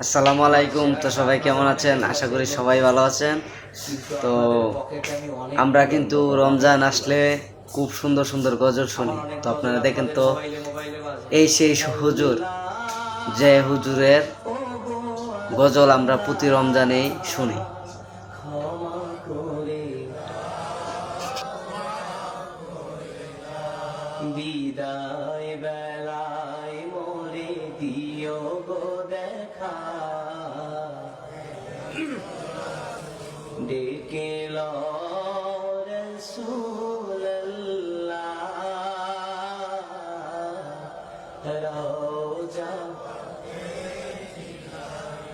আসসালামু আলাইকুম। তো সবাই কেমন আছেন? আশা করি সবাই ভালো আছেন। তো আমরা কিন্তু রমজান আসলে খুব সুন্দর সুন্দর গজল শুনি। তো আপনারা দেখেন তো, এই সেই হুজুর, যে হুজুরের গজল আমরা প্রতি রমজানেই শুনি। বিদায় বেলায় মোরে দিও গো দেখা, ডেকে লো রাসূলুল্লাহ, রওজা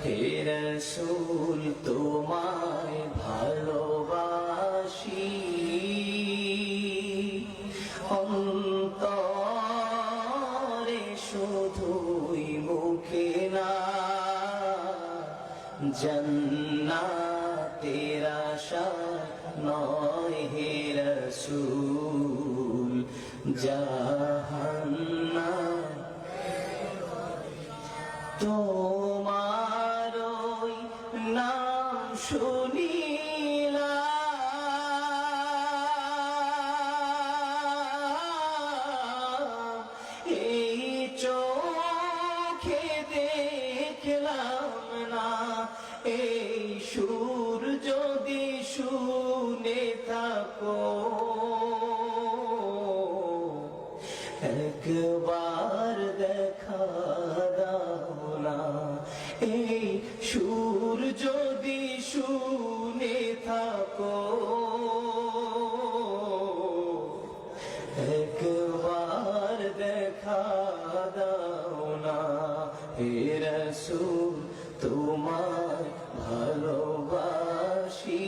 হে রাসূল তোমায় ভালোবাসি, অন্তরে শুধুই মুখে না, জান্নাতের আশা নয় হে রাসূল, জাহান্নাম তোমার ওই নাম শুনিলাম, এই চোখে দেখলাম না, এই সুর যদি শুনে থাকো, একবার দেখা দাও না, এই সুর যদি শুনে থাকো, একবার দেখা দাও না, হে রাসূল তোমায় ভালোবাসি,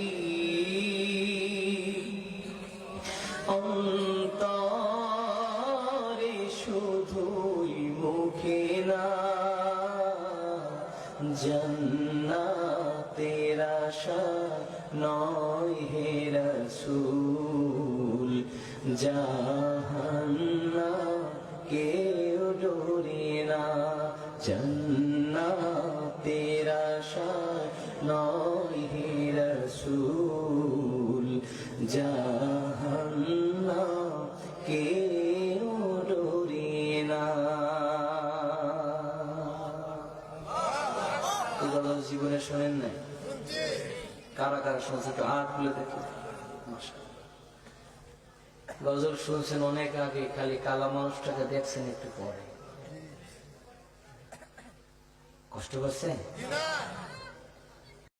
অন্তরে শুধুই মুখে না, জান্নাতের আশা নয় হে রাসূল, জাহান্নাম কেউ ডোরে না, জান্নাতের আশা নয় হে রাসূল, জাহান্নাম কেউ ডোরে না। এই গজল জীবনে শোনেন নাই? কারা কারা শুনছে তো আর খুলে দেখি। গজল শুনছেন অনেক আগে, খালি কালা মানুষটাকে দেখছেন একটু পরে। কষ্ট করছেন?